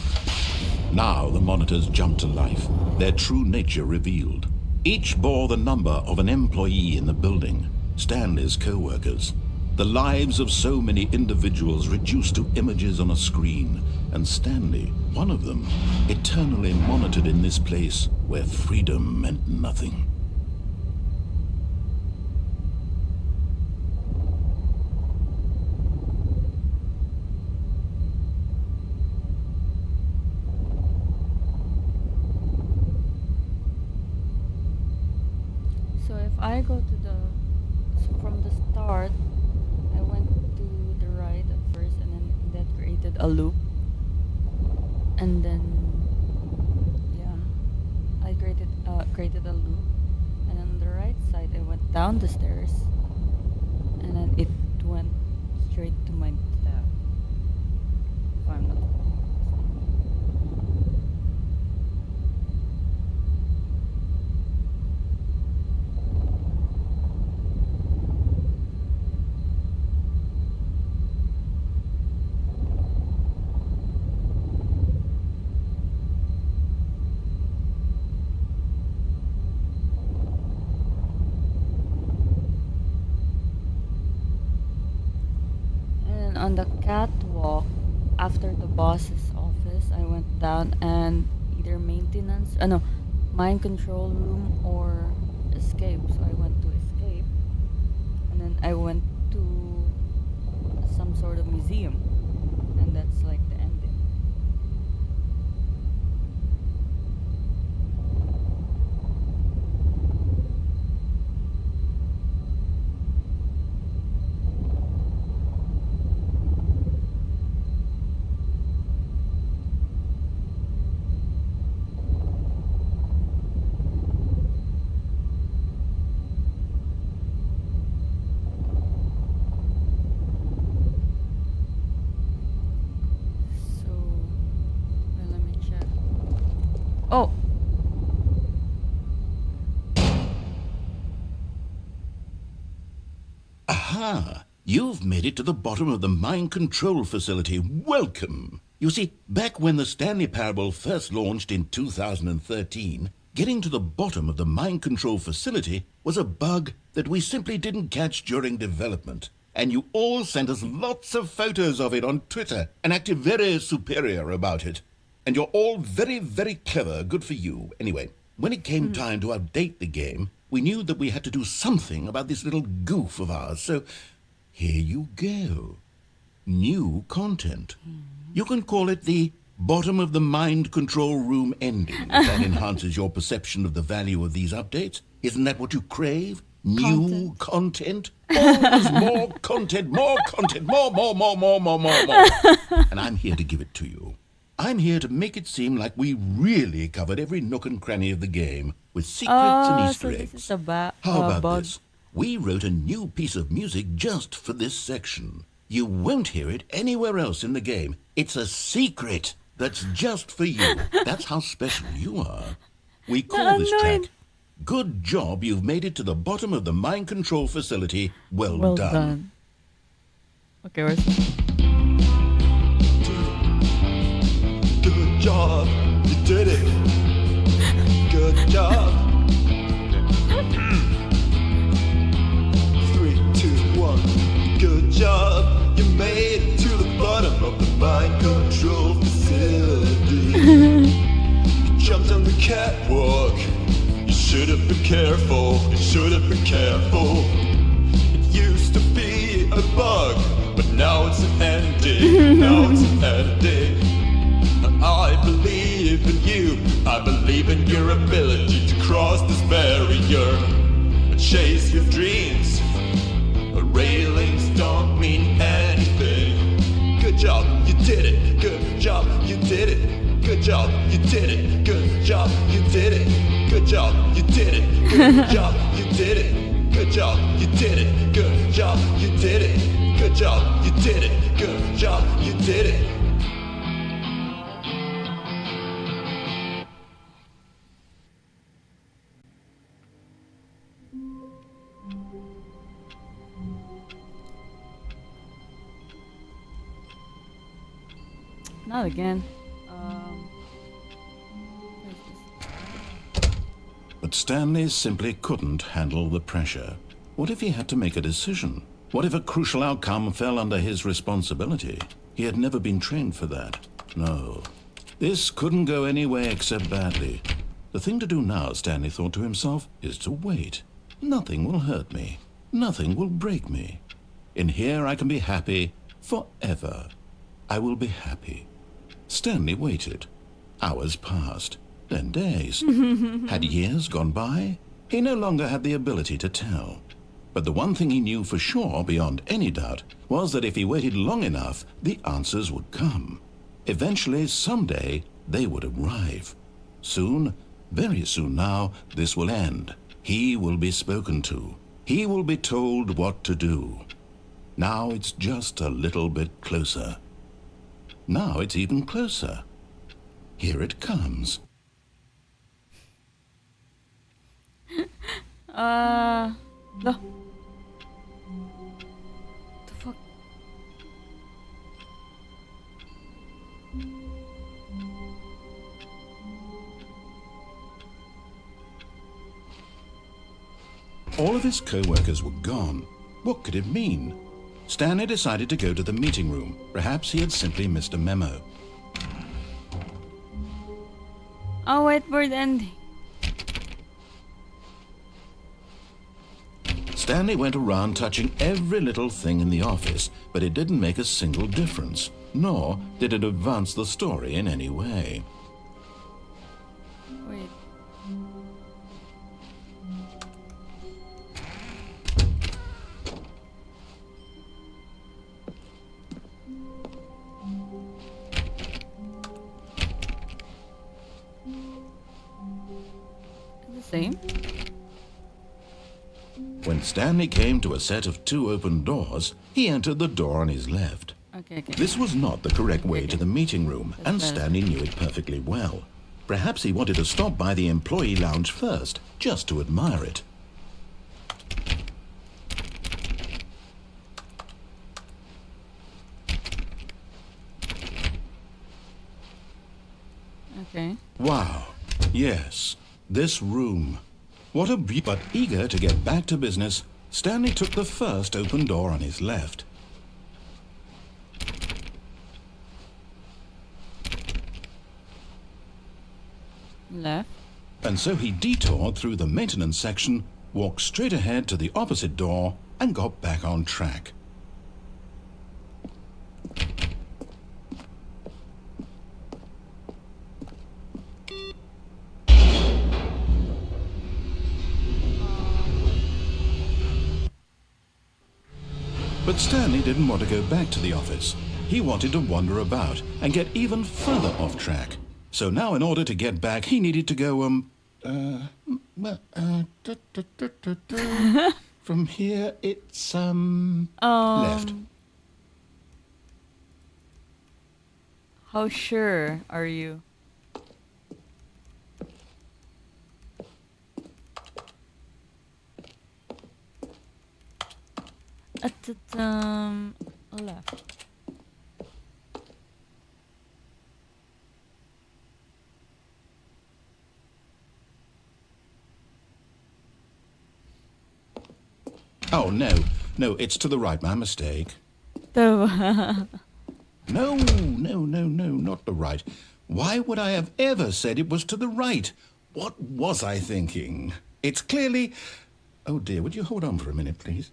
Now the monitors jumped to life, their true nature revealed. Each bore the number of an employee in the building, Stanley's co-workers. The lives of so many individuals reduced to images on a screen, and Stanley, one of them, eternally monitored in this place where freedom meant nothing. So if I go to from the start, I went to the right at first, and then that created a loop, and then yeah, I created a loop, and on the right side I went down the stairs, and then it went straight to my tab. If I'm not on the catwalk after the boss's office, I went down and either maintenance, no, mind control room or escape. So I went to escape, and then I went to some sort of museum, and that's like the ending. So, well, let me check. Oh, Aha! You've made it to the bottom of the mind control facility. Welcome! You see, back when the Stanley Parable first launched in 2013, getting to the bottom of the mind control facility was a bug that we simply didn't catch during development. And you all sent us lots of photos of it on Twitter and acted very superior about it. And you're all very, very clever. Good for you. Anyway, when it came time to update the game, we knew that we had to do something about this little goof of ours. So here you go. New content. You can call it the bottom of the mind control room ending. If that enhances your perception of the value of these updates. Isn't that what you crave? New content? Always more content, more content, more. And I'm here to give it to you. I'm here to make it seem like we really covered every nook and cranny of the game with secrets and Easter so eggs. this is a How about bug. this? We wrote a new piece of music just for this section. You won't hear it anywhere else in the game. It's a secret that's just for you. That's how special you are. We call this track, Good Job You've Made It to the Bottom of the Mind Control Facility. Well done. Okay, where's the... Good job, you did it. Good job. 3, 2, 1. Good job, you made it to the bottom of the mind control facility. You jumped on the catwalk. You should have been careful. You should have been careful. It used to be a bug, but now it's an ending. Now it's an ending. I believe in you. I believe in your ability to cross this barrier and chase your dreams. The railings don't mean anything. Good job, you did it. Good job, you did it. Good job, you did it. Good job, you did it. Good job, you did it. Good job, you did it. Good job, you did it. Good job, you did it. Good job, you did it. Good job, you did it. Not again. But Stanley simply couldn't handle the pressure. What if he had to make a decision? What if a crucial outcome fell under his responsibility? He had never been trained for that. No. This couldn't go any way except badly. The thing to do now, Stanley thought to himself, is to wait. Nothing will hurt me. Nothing will break me. In here I can be happy forever. I will be happy. Stanley waited. Hours passed, then days. Had years gone by? He no longer had the ability to tell. But the one thing he knew for sure, beyond any doubt, was that if he waited long enough, the answers would come. Eventually, someday, they would arrive. Soon, very soon now, this will end. He will be spoken to. He will be told what to do. Now it's just a little bit closer. Now it's even closer. Here it comes. The fuck? All of his co-workers were gone. What could it mean? Stanley decided to go to the meeting room. Perhaps he had simply missed a memo. Oh, whiteboard ending. Stanley went around touching every little thing in the office, but it didn't make a single difference, nor did it advance the story in any way. Wait. The same? When Stanley came to a set of 2 open doors, he entered the door on his left. Okay. This was not the correct way to the meeting room, and better. Stanley knew it perfectly well. Perhaps he wanted to stop by the employee lounge first, just to admire it. Okay. Wow. Yes, this room. What a but eager to get back to business, Stanley took the first open door on his left. Left. And so he detoured through the maintenance section, walked straight ahead to the opposite door, and got back on track. But Stanley didn't want to go back to the office. He wanted to wander about and get even further off track. So now in order to get back, he needed to go, from here it's, left. How sure are you? At the left. Oh, no, it's to the right, my mistake. The No, not the right. Why would I have ever said it was to the right? What was I thinking? It's clearly... Oh dear, would you hold on for a minute, please?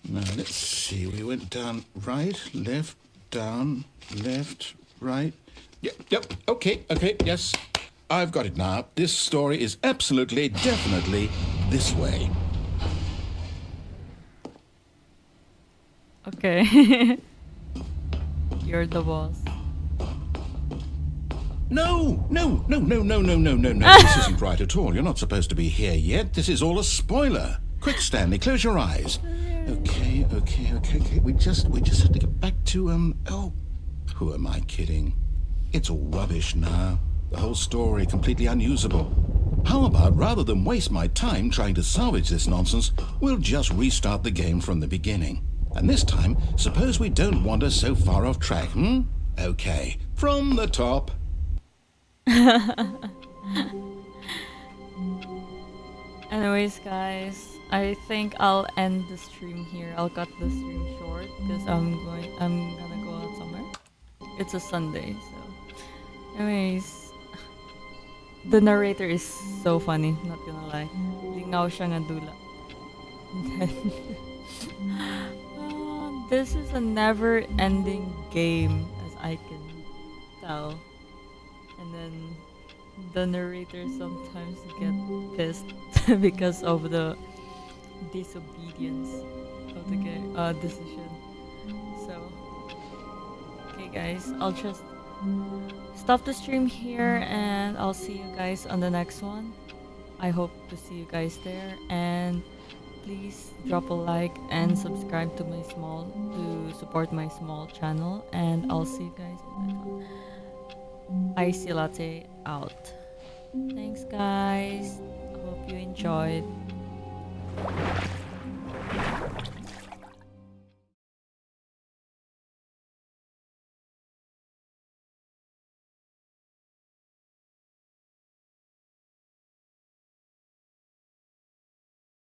Now, let's see. We went down right, left, down, left, right. Yep, okay, yes. I've got it now. This story is absolutely, definitely this way. okay. You're the boss. No. This isn't right at all. You're not supposed to be here yet. This is all a spoiler. Quick, Stanley, close your eyes. Okay. We just have to get back to, oh, who am I kidding? It's all rubbish now. The whole story completely unusable. How about, rather than waste my time trying to salvage this nonsense, we'll just restart the game from the beginning. And this time, suppose we don't wander so far off track, Okay, from the top. Anyways, guys, I think I'll end the stream here. I'll cut the stream short because I'm gonna go out somewhere. It's a Sunday, so. Anyways, the narrator is so funny, not gonna lie. Lingaw siya nga dula. This is a never-ending game, as I can tell. And then the narrator sometimes get pissed because of the disobedience of the decision. So, okay guys, I'll just stop the stream here and I'll see you guys on the next one. I hope to see you guys there, and please drop a like and subscribe to to support my small channel, and I'll see you guys in the next one. Icy Latte out. Thanks guys. Hope you enjoyed.